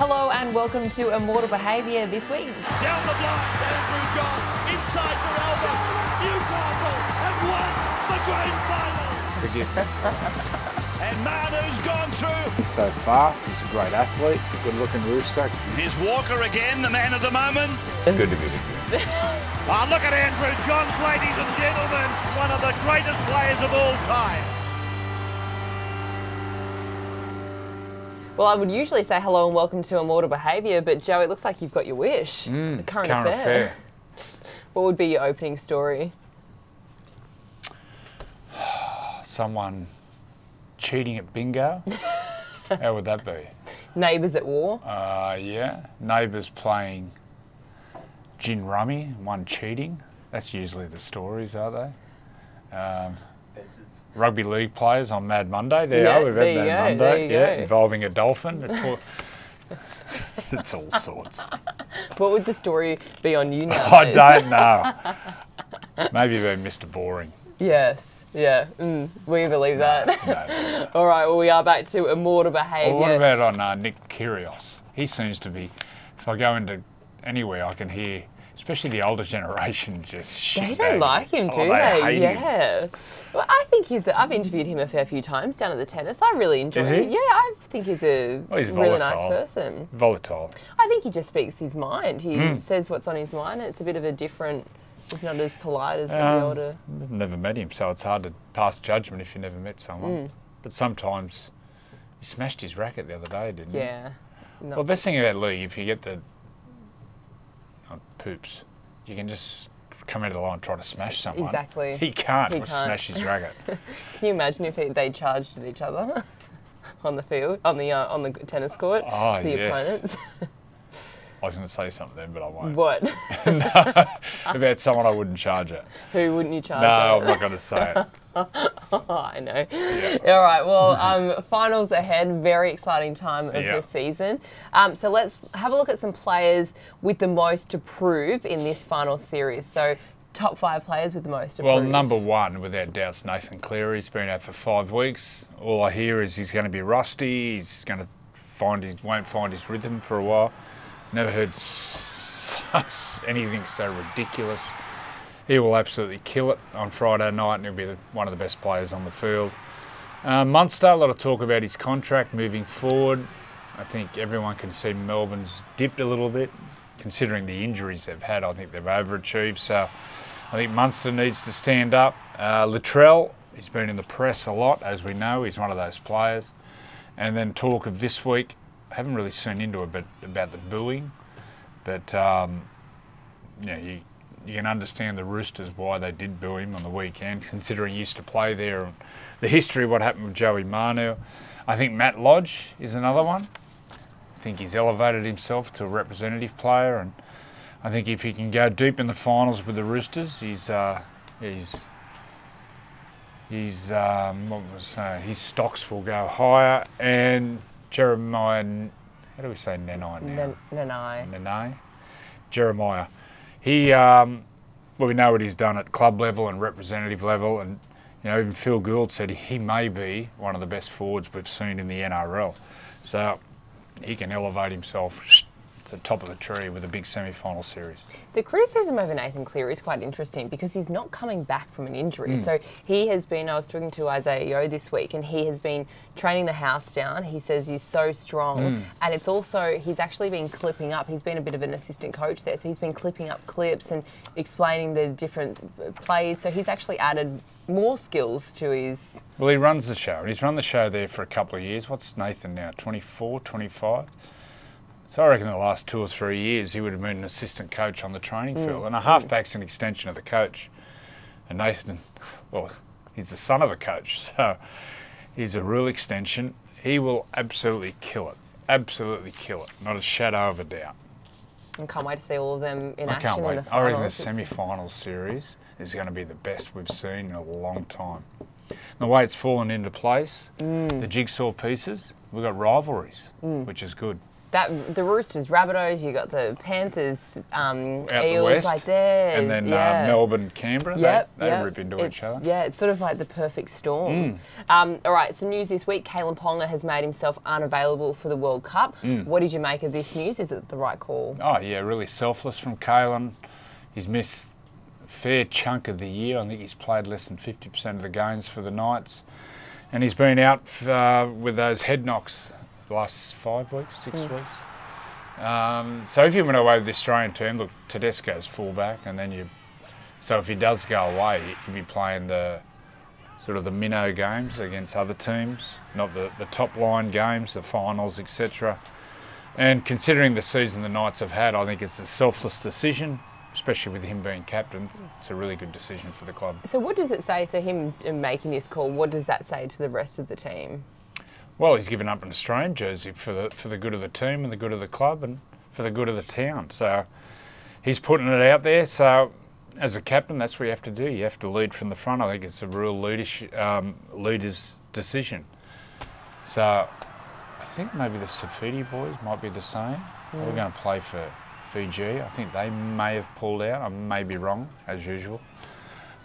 Hello and welcome to Immortal Behaviour this week. Down the block, Andrew John, inside for Elba. Newcastle have won the grand final. And Manu's gone through. He's so fast, he's a great athlete, good looking rooster. Here's Walker again, the man of the moment. It's good to be with you. Oh, look at Andrew Johns, ladies and gentlemen. One of the greatest players of all time. Well, I would usually say hello and welcome to Immortal Behaviour, but Joe, it looks like you've got your wish. The current affair. What would be your opening story? Someone cheating at bingo. How would that be? Neighbours at war? Yeah. Neighbours playing gin rummy, one cheating. That's usually the stories, are they? Fences. Rugby league players on Mad Monday. We've had Mad Monday, involving a dolphin. It's all sorts. What would the story be on you now? I don't know. Maybe they're Mr. Boring. Yes, yeah. We believe that. No. All right, well, we are back to Immortal Behaviour. Well, what about on Nick Kyrgios? He seems to be, if I go into anywhere, I can hear, especially the older generation, just shit. They don't like him, do they? Hate yeah. him. Well, I think I've interviewed him a fair few times down at the tennis. I really enjoy Is it. he? Yeah, I think he's a He's really volatile. nice person. Volatile. I think he just speaks his mind. He says what's on his mind, and it's a bit of a different. He's not as polite as the older. I've never met him, so it's hard to pass judgment if you never met someone. But sometimes, he smashed his racket the other day, didn't he? Yeah. Well, the best thing about league, if you get the poops, you can just come into the line and try to smash someone. Exactly. He can't smash his racket. Can you imagine if they charged at each other on the field, on the tennis court? Oh, the yes. opponents. I was going to say something then, but I won't. What? No, about someone I wouldn't charge at. Who wouldn't you charge? No, at? I'm not going to say it. Oh, I know. Yeah. All right, well, finals ahead, very exciting time of the season. So let's have a look at some players with the most to prove in this final series. So top 5 players with the most to prove. Well, number one, without doubt, is Nathan Cleary. He's been out for 5 weeks. All I hear is he's going to be rusty. He's going to won't find his rhythm for a while. Never heard anything so ridiculous. He will absolutely kill it on Friday night, and he'll be one of the best players on the field. Munster, a lot of talk about his contract moving forward. I think everyone can see Melbourne's dipped a little bit. Considering the injuries they've had, I think they've overachieved. So I think Munster needs to stand up. Latrell, he's been in the press a lot, as we know. He's one of those players. And then talk of this week, I haven't really seen into it, but about the booing. But you can understand the Roosters why they did boo him on the weekend, considering he used to play there. And the history of what happened with Joey Manu. I think Matt Lodge is another one. I think he's elevated himself to a representative player, and I think if he can go deep in the finals with the Roosters, his stocks will go higher. And Jeremiah, how do we say Nanai now? Nanai. Jeremiah. He, we know what he's done at club level and representative level, and even Phil Gould said he may be one of the best forwards we've seen in the NRL. So he can elevate himself to the top of the tree with a big semi-final series. The criticism over Nathan Cleary is quite interesting because he's not coming back from an injury. So he has been, I was talking to Isaiah Yeo this week, and he has been training the house down. He says he's so strong, and it's also, he's actually been clipping up. He's been a bit of an assistant coach there, so he's been clipping up clips and explaining the different plays. So he's actually added more skills to his... Well, he runs the show, and he's run the show there for a couple of years. What's Nathan now, 24, 25? So I reckon in the last 2 or 3 years he would have been an assistant coach on the training field. And a halfback's an extension of the coach. And Nathan, well, he's the son of a coach, so he's a real extension. He will absolutely kill it. Absolutely kill it. Not a shadow of a doubt. I can't wait to see all of them in I action can't wait. in the I reckon the finals. semi-final series is going to be the best we've seen in a long time. And the way it's fallen into place, the jigsaw pieces, we've got rivalries, which is good. the Roosters, Rabbitohs, you got the Panthers, Out the Eels, west, like there, and then Melbourne, Canberra. They rip into each other. Yeah, it's sort of like the perfect storm. All right, some news this week. Kalyn Ponga has made himself unavailable for the World Cup. What did you make of this news? Is it the right call? Oh yeah, really selfless from Kalyn. He's missed a fair chunk of the year. I think he's played less than 50% of the games for the Knights, and he's been out with those head knocks the last 5 weeks, 6 weeks. So if you went away with the Australian team, look, Tedesco's fullback, and then so if he does go away, he'll be playing the sort of the minnow games against other teams, not the top line games, the finals, etc. And considering the season the Knights have had, I think it's a selfless decision, especially with him being captain. It's a really good decision for the club. So what does it say? So him making this call, what does that say to the rest of the team? Well, he's given up an Australian jersey for the good of the team and the good of the club and for the good of the town. So he's putting it out there. So as a captain, that's what you have to do. You have to lead from the front. I think it's a real leader's decision. So I think maybe the Safidi boys might be the same. We're going to play for Fiji. I think they may have pulled out. I may be wrong, as usual.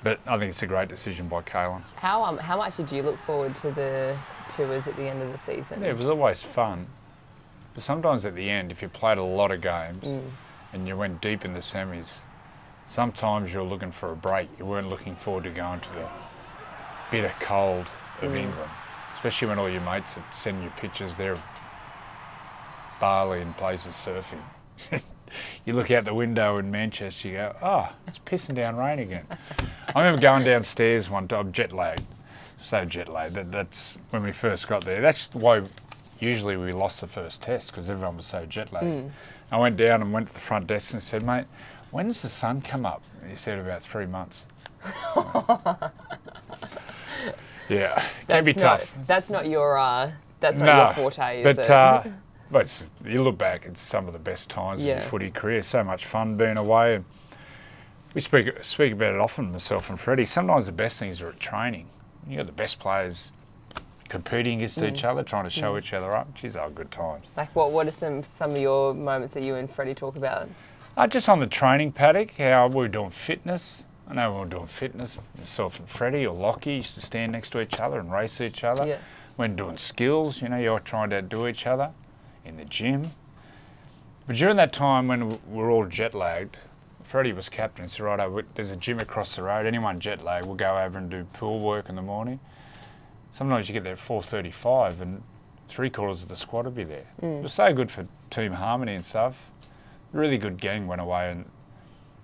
But I think it's a great decision by Kalyn. How much did you look forward to the tours at the end of the season? Yeah, it was always fun. But sometimes at the end, if you played a lot of games and you went deep in the semis, sometimes you're looking for a break. You weren't looking forward to going to the bitter cold of England, especially when all your mates would send you pictures there of Bali and places surfing. You look out the window in Manchester, you go, oh, it's pissing down rain again. I remember going downstairs one time, jet lagged. So jet lagged. That's when we first got there. That's why usually we lost the first test, because everyone was so jet lagged. I went down and went to the front desk and said, mate, when does the sun come up? He said about 3 months. Yeah, it can be tough. That's not your your forte, is it? But you look back, it's some of the best times in your footy career. So much fun being away. And we speak about it often, myself and Freddie. Sometimes the best things are at training. You got the best players competing against each other, trying to show each other up. Geez, are good times. Like what are some of your moments that you and Freddie talk about? Just on the training paddock, how we were doing fitness. I know we were doing fitness, myself and Freddie or Lockie used to stand next to each other and race each other. Yeah. When doing skills, you're trying to outdo each other in the gym. But during that time when we were all jet lagged, Freddie was captain, so right, there's a gym across the road, anyone jet lagged, we'll go over and do pool work in the morning. Sometimes you get there at 4:35 and 3/4 of the squad will be there. It was so good for team harmony and stuff. Really good gang went away, and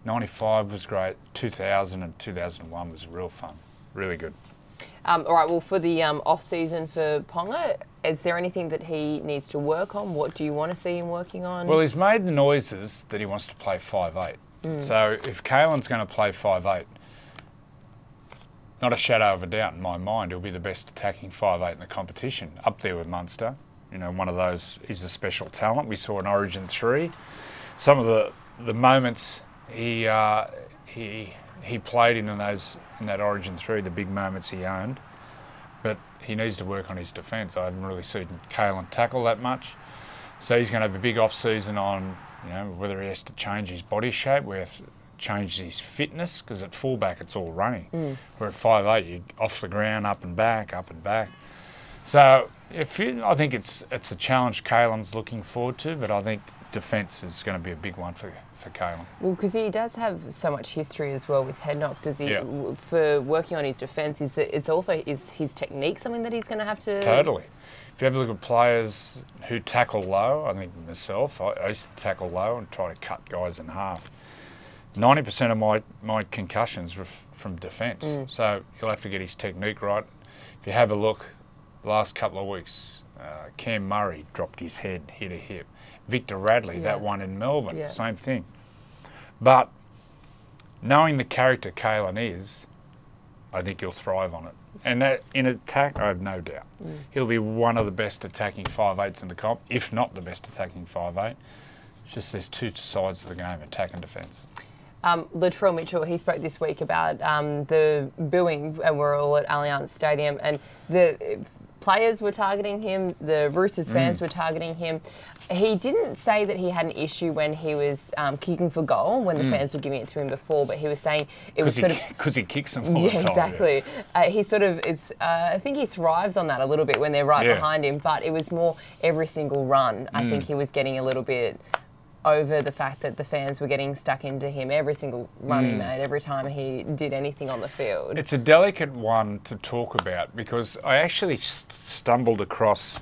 95 was great, 2000 and 2001 was real fun, really good. All right, well, for the off-season for Ponga, is there anything that he needs to work on? What do you want to see him working on? Well, he's made the noises that he wants to play 5'8". So if Kalyn's going to play 5'8", not a shadow of a doubt in my mind, he'll be the best attacking 5'8" in the competition, up there with Munster. One of those, he's a special talent. We saw in Origin 3. Some of the moments he played in that Origin 3, the big moments he owned, but he needs to work on his defence. I haven't really seen Kalyn tackle that much, so he's going to have a big off-season on whether he has to change his body shape, where he has to change his fitness, because at fullback it's all running. Where at 5'8", you're off the ground, up and back, up and back. So I think it's a challenge Kalyn's looking forward to, but I think defence is going to be a big one for Kalyn. Well, because he does have so much history as well with head knocks. For working on his defence, is his technique something that he's going to have to... Totally. If you have a look at players who tackle low, I think myself, I used to tackle low and try to cut guys in half. 90% of my concussions were from defence. So he'll have to get his technique right. If you have a look, the last couple of weeks, Cam Murray dropped his head, hit a hip. Victor Radley, that one in Melbourne, same thing. But knowing the character Kalyn is, I think he'll thrive on it. And that, in attack, I have no doubt. He'll be one of the best attacking 5'8" in the comp, if not the best attacking 5'8". It's just there's two sides of the game, attack and defence. Latrell Mitchell, he spoke this week about the booing, and we're all at Allianz Stadium, and players were targeting him, the Roosters fans were targeting him. He didn't say that he had an issue when he was kicking for goal, when the fans were giving it to him before, but he was saying it was sort of... Because he kicks them all the time. Exactly. Yeah. He sort of, I think he thrives on that a little bit when they're right behind him, but it was more every single run. I think he was getting a little bit over the fact that the fans were getting stuck into him every single run he made, every time he did anything on the field. It's a delicate one to talk about because I actually stumbled across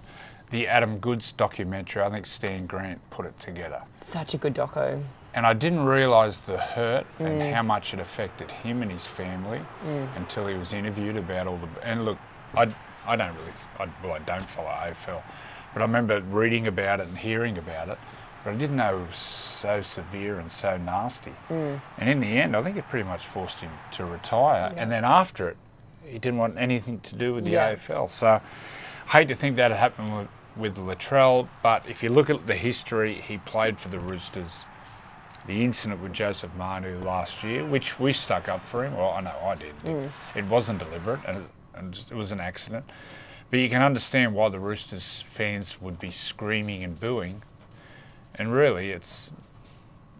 the Adam Goodes documentary. I think Stan Grant put it together. Such a good doco. And I didn't realise the hurt and how much it affected him and his family until he was interviewed about all the... And look, I don't follow AFL, but I remember reading about it and hearing about it. But I didn't know it was so severe and so nasty. And in the end, I think it pretty much forced him to retire. And then after it, he didn't want anything to do with the AFL. So I hate to think that had happened with Latrell, but if you look at the history, he played for the Roosters. The incident with Joseph Manu last year, which we stuck up for him, well, I know I did. It wasn't deliberate, and it was an accident. But you can understand why the Roosters fans would be screaming and booing. And really, it's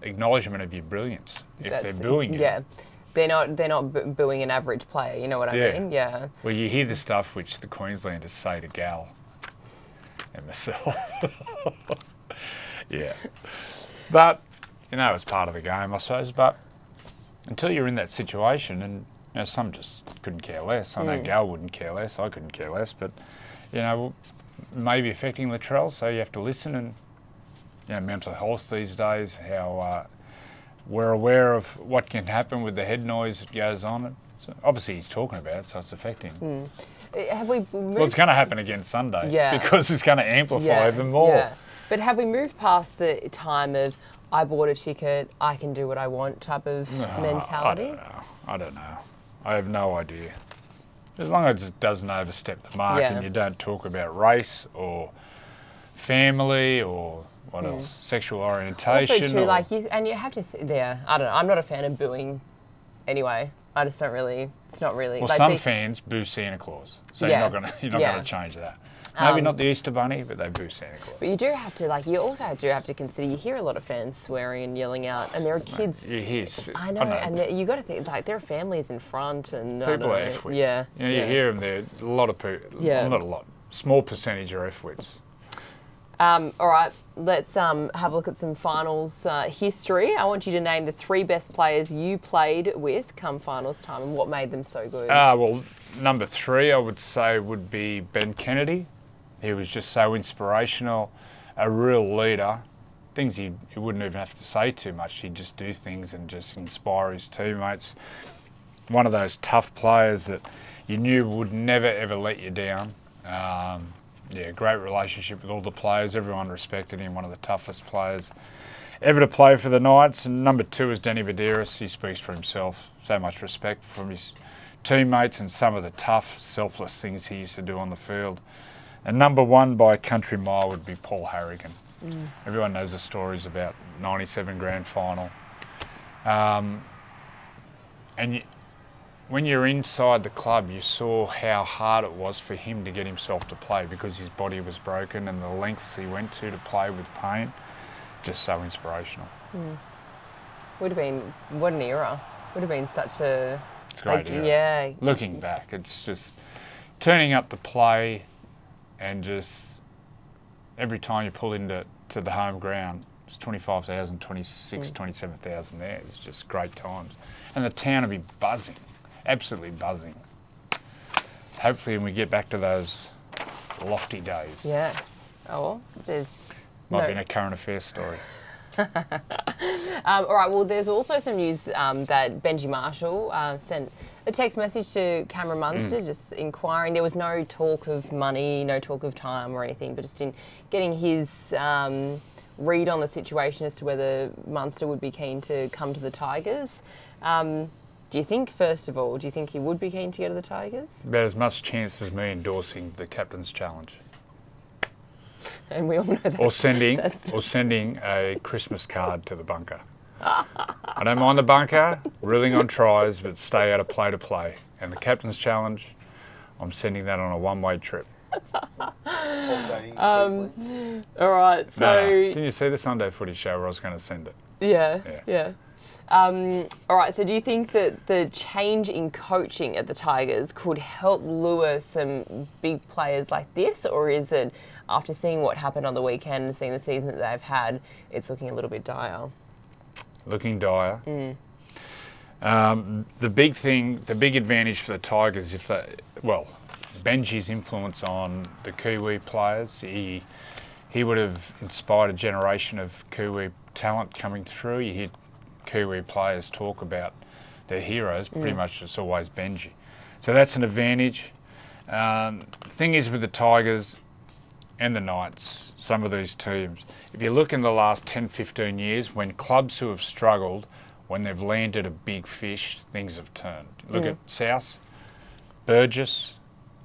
acknowledgement of your brilliance if they're booing you. Yeah, they're not booing an average player. You know what I mean? Yeah. Well, you hear the stuff which the Queenslanders say to Gal and myself. Yeah. But you know, it's part of the game, I suppose. But until you're in that situation, and you know, some just couldn't care less. I know Gal wouldn't care less. I couldn't care less. But you know, maybe affecting Latrell, so you have to listen and. You know, mental health these days, how we're aware of what can happen with the head noise that goes on. So obviously he's talking about it, so it's affecting. Have we moved? Well, it's going to happen again Sunday because it's going to amplify even more. Yeah. But have we moved past the time of I bought a ticket, I can do what I want type of mentality? I don't know. I have no idea. As long as it doesn't overstep the mark and you don't talk about race or family or what else? Sexual orientation. Also, too, like you have to. I don't know. I'm not a fan of booing. Anyway, I just don't really. It's not really. Well, like some fans boo Santa Claus, so you're not gonna change that. Maybe not the Easter Bunny, but they boo Santa Claus. But you do have to You also do have to consider. You hear a lot of fans swearing and yelling out, and there are kids. You hear. I know, and you got to think there are families in front, and people are F-wits. Yeah. You know, you hear them there. A lot of people. Yeah. Well, not a lot. Small percentage are F-wits. All right, let's have a look at some finals history. I want you to name the 3 best players you played with come finals time and what made them so good. Well, number 3 I would say would be Ben Kennedy. He was just so inspirational, a real leader. Things he wouldn't even have to say too much. He'd just do things and just inspire his teammates. One of those tough players that you knew would never ever let you down. Yeah, great relationship with all the players. Everyone respected him, one of the toughest players ever to play for the Knights. And number 2 is Danny Badiris. He speaks for himself. So much respect from his teammates and some of the tough, selfless things he used to do on the field. And number 1 by a country mile would be Paul Harrigan. Everyone knows the stories about 97 grand final. When you're inside the club, you saw how hard it was for him to get himself to play because his body was broken and the lengths he went to play with pain. Just so inspirational. Would have been, what an era. Would have been such a... It's a great era. Yeah. Looking back, it's just turning up to play and just every time you pull into the home ground, it's 25,000, 26, 27,000 there. It's just great times. And the town will be buzzing. Absolutely buzzing. Hopefully when we get back to those lofty days. Yes. Oh, well, there's... Might be in a current affairs story. All right, well, there's also some news that Benji Marshall sent a text message to Cameron Munster just inquiring. There was no talk of money, no talk of time or anything, but just in getting his read on the situation as to whether Munster would be keen to come to the Tigers. Do you think, first of all, he would be keen to go to the Tigers? About as much chance as me endorsing the Captain's Challenge. And we all know that. Or sending a Christmas card to the bunker. I don't mind the bunker, ruling on tries, but stay out of play to play. And the Captain's Challenge, I'm sending that on a one-way trip. Holiday in Queensland. All right, so... No. Didn't you see the Sunday footy show where I was going to send it? Yeah. All right, so do you think that the change in coaching at the Tigers could help lure some big players like this, or is it, after seeing what happened on the weekend and seeing the season that they've had, it's looking a little bit dire? Looking dire. The big advantage for the Tigers, Benji's influence on the Kiwi players, he would have inspired a generation of Kiwi talent coming through. You hear Kiwi players talk about their heroes, pretty much it's always Benji. So that's an advantage. The thing is with the Tigers and the Knights, some of these teams, if you look in the last 10, 15 years, when clubs who have struggled, when they've landed a big fish, things have turned. Look at South, Burgess,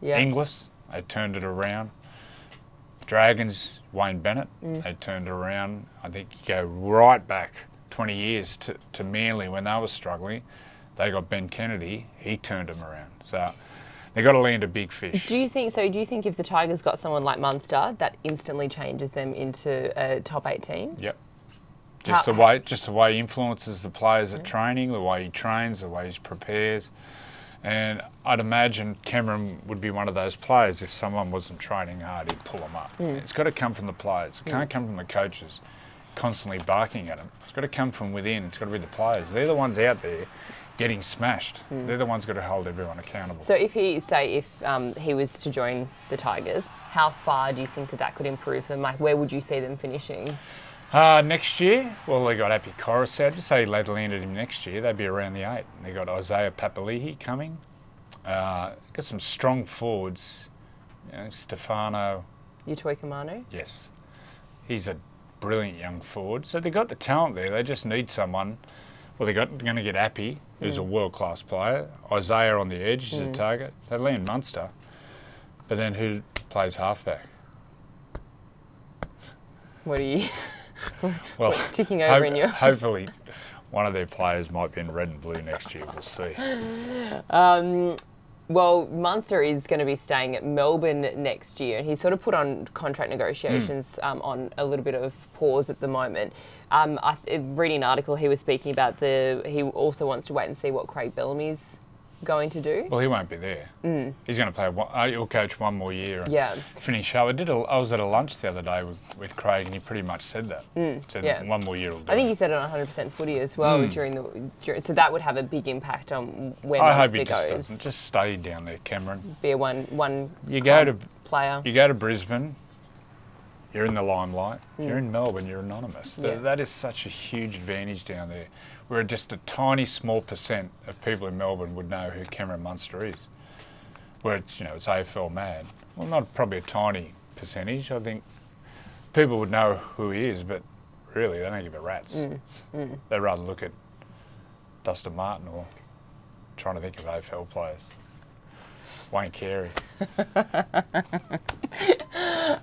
Inglis, they turned it around. Dragons, Wayne Bennett, they turned it around. I think you go right back 20 years to Manly when they were struggling. They got Ben Kennedy, he turned them around. So they got to land a big fish. Do you think if the Tigers got someone like Munster, that instantly changes them into a top 8 team? Yep. Just the way he influences the players at training, the way he trains, the way he prepares. And I'd imagine Cameron would be one of those players. If someone wasn't training hard, he'd pull them up. It's got to come from the players. It can't come from the coaches constantly barking at them. It's got to come from within. It's got to be the players. They're the ones out there getting smashed. They're the ones got to hold everyone accountable. So if he was to join the Tigers, how far do you think that could improve them? Like, where would you see them finishing? Next year, well, they got Appy Corus out. Just say they'd landed him next year, they'd be around the 8. They got Isaiah Papali'i coming. Got some strong forwards. You know, Stefano. Utoi Kamanu? Yes. He's a brilliant young forward. So they got the talent there. They just need someone. Well, they're going to get Appy, who's a world-class player. Isaiah on the edge is a target. They land Munster. But then who plays halfback? What do you... Well, what's ticking over in your... Hopefully one of their players might be in red and blue next year. We'll see. Well, Munster is going to be staying at Melbourne next year, and he's sort of put on contract negotiations on a little bit of pause at the moment. Reading an article, he was speaking about he also wants to wait and see what Craig Bellamy's going to do. Well, he won't be there. He's going to play. He'll coach one more year. And finish up. I was at a lunch the other day with Craig, and he pretty much said that. Said one more year will do. I think he said it on 100% footy as well so that would have a big impact on where I Munster hope he goes. doesn't. Just stay down there, Cameron. Be a one player. You go to Brisbane. You're in the limelight. You're in Melbourne. You're anonymous. That is such a huge advantage down there. Where just a tiny small percent of people in Melbourne would know who Cameron Munster is. Where it's AFL mad. Well, not probably a tiny percentage. I think people would know who he is, but really they don't give a rat's. They'd rather look at Dustin Martin or trying to think of AFL players. Wayne Carey.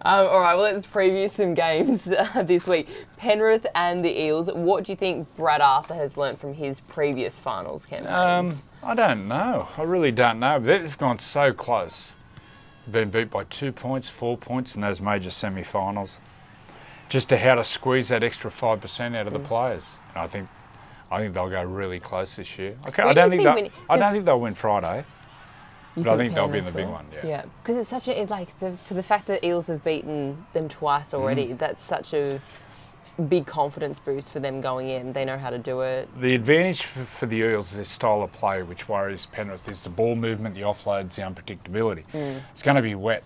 All right, well, let's preview some games this week. Penrith and the Eels. What do you think Brad Arthur has learnt from his previous finals campaigns? I don't know. I really don't know. They've gone so close. Been beat by 2 points, 4 points in those major semi-finals. Just to how to squeeze that extra 5% out of the players. And I think they'll go really close this year. Okay, I don't think they'll win Friday. But I think they'll be in the big one, Yeah, because it's such for the fact that Eels have beaten them twice already, that's such a big confidence boost for them going in. They know how to do it. The advantage for the Eels is their style of play, which worries Penrith, is the ball movement, the offloads, the unpredictability. It's going to be wet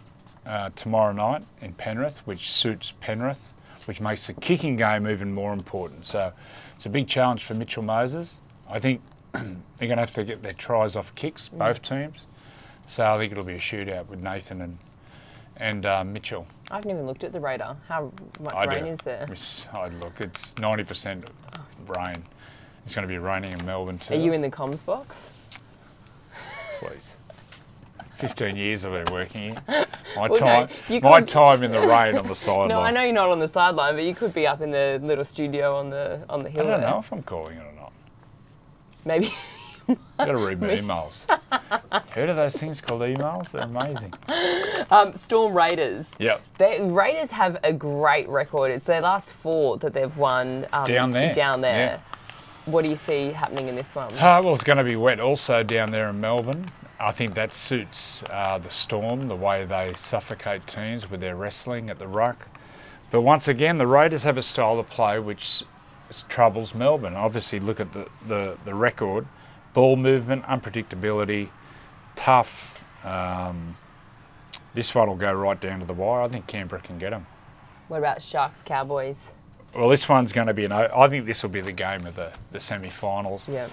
tomorrow night in Penrith, which suits Penrith, which makes the kicking game even more important. So it's a big challenge for Mitchell Moses. I think they're going to have to get their tries off kicks, both teams. So I think it'll be a shootout with Nathan and Mitchell. I haven't even looked at the radar. How much rain is there? Look, it's 90% rain. It's going to be raining in Melbourne too. Are you in the comms box? Please. 15 years I've been working here. My time in the rain on the sideline. No, I know you're not on the sideline, but you could be up in the little studio on the hill. I don't know if I'm calling it or not. Maybe Got to read my emails. Heard of those things called emails? They're amazing. Storm Raiders. Yep. Raiders have a great record. It's their last 4 that they've won Down there. Yeah. What do you see happening in this one? Well, it's going to be wet also down there in Melbourne. I think that suits the Storm, the way they suffocate teams with their wrestling at the ruck. But once again, the Raiders have a style of play which troubles Melbourne. Obviously, look at the record. Ball movement, unpredictability, tough. This one will go right down to the wire. I think Canberra can get them. What about Sharks Cowboys? Well, this one's going to be I think this will be the game of the semi-finals. Yep.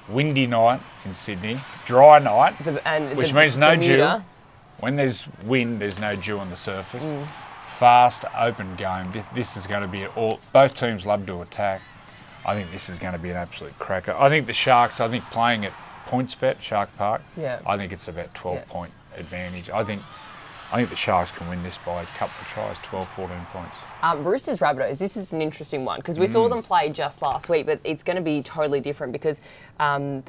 Windy night in Sydney, dry night, which means no Bermuda. dew. When there's wind, there's no dew on the surface. Fast, open game. This is going to be both teams love to attack. I think this is going to be an absolute cracker. I think the Sharks, playing at PointsBet, Shark Park, I think it's about 12-point advantage. I think the Sharks can win this by a couple of tries, 12, 14 points. Roosters Rabbitohs, this is an interesting one because we saw them play just last week, but it's going to be totally different because the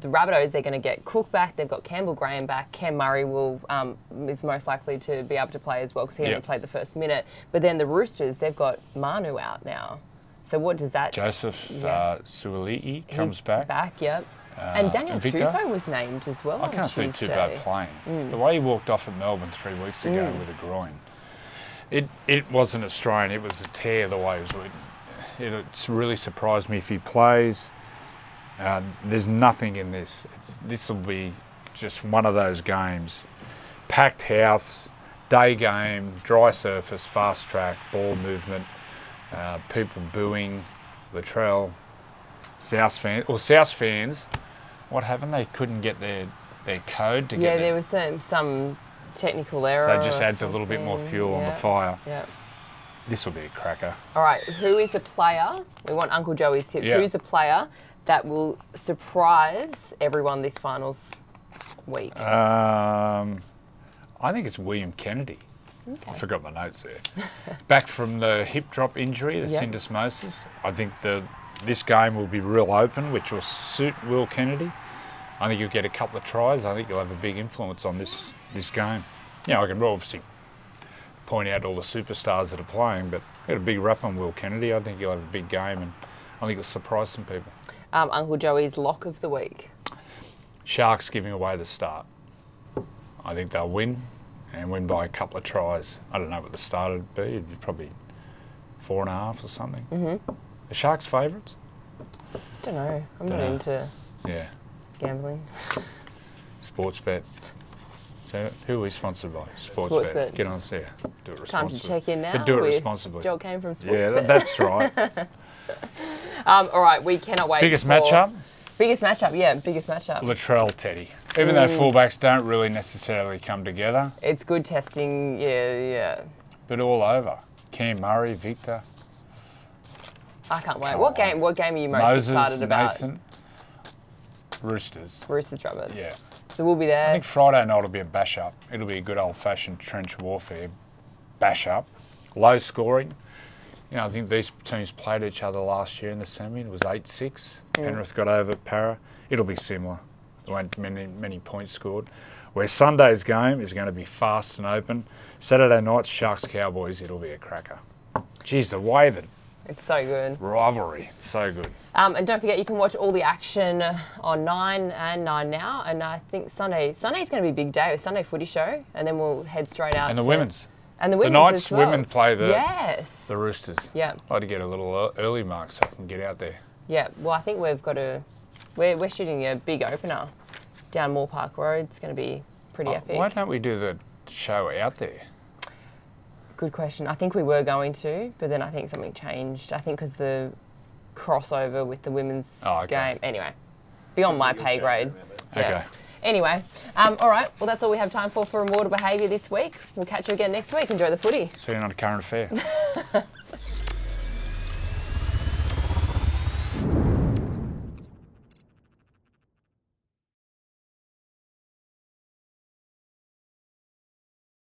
Rabbitohs, they're going to get Cook back, they've got Campbell Graham back, Cam Murray is most likely to be able to play as well because he only played the first minute. But then the Roosters, they've got Manu out now. So what does that... Joseph Suali'i comes back. Yep. And Daniel Tupou was named as well. I can't see Tupou playing. The way he walked off at Melbourne 3 weeks ago with a groin, it wasn't a strain, it was a tear the way he was. It's really surprised me if he plays. There's nothing in this. This will be just one of those games. Packed house, day game, dry surface, fast track, ball movement, people booing, Latrell, South fans. What happened? They couldn't get their code to get Yeah, there was some technical error. So it just adds a little bit more fuel on the fire. Yeah. This will be a cracker. All right, who is the player? We want Uncle Joey's tips. Yeah. Who's the player that will surprise everyone this finals week? I think it's William Kennedy. Okay. I forgot my notes there. Back from the hip drop injury, the syndesmosis. I think this game will be real open, which will suit Will Kennedy. I think you'll get a couple of tries. I think you'll have a big influence on this game. I can obviously point out all the superstars that are playing, but got a big rap on Will Kennedy. I think you'll have a big game, and I think it'll surprise some people. Uncle Joey's lock of the week. Sharks giving away the start. I think they'll win, and win by a couple of tries. I don't know what the start would be. It'd be probably 4.5 or something. The Sharks favourites? Don't know. I'm not into gambling. Sportsbet. So who are we sponsored by? Sportsbet. Get on us there. Do it responsibly. Time to check in now. But do it responsibly. Joel came from Sportsbet. Yeah, that's right. All right, we cannot wait. Biggest matchup? Biggest matchup. Latrell, Teddy. Even though fullbacks don't really necessarily come together. It's good testing, yeah. But all over. Cam Murray, Victor. I can't wait. What game are you most excited about? Nathan. Roosters. Roosters Rabbits. Yeah. So we'll be there. I think Friday night will be a bash-up. It'll be a good old-fashioned trench warfare bash-up. Low scoring. I think these teams played each other last year in the semi. It was 8-6. Penrith got over Para. It'll be similar. There weren't many points scored. Where Sunday's game is going to be fast and open. Saturday night's Sharks Cowboys. It'll be a cracker. Geez, the way that it's so good. Rivalry. It's so good. And don't forget, you can watch all the action on 9 and 9 now. And I think Sunday's going to be a big day. A Sunday footy show. And then we'll head straight out. And the women's. And the women's Tonight's as well. women play the Roosters. Yeah. I'd like to get a little early mark so I can get out there. Yeah. Well, I think we've got we're shooting a big opener down Moore Park Road. It's going to be pretty epic. Why don't we do the show out there? Good question. I think we were going to, but then I think something changed. I think because the crossover with the women's game. Anyway, beyond my pay grade. Okay. Anyway, all right. Well, that's all we have time for Immortal Behaviour this week. We'll catch you again next week. Enjoy the footy. See you on a current affair.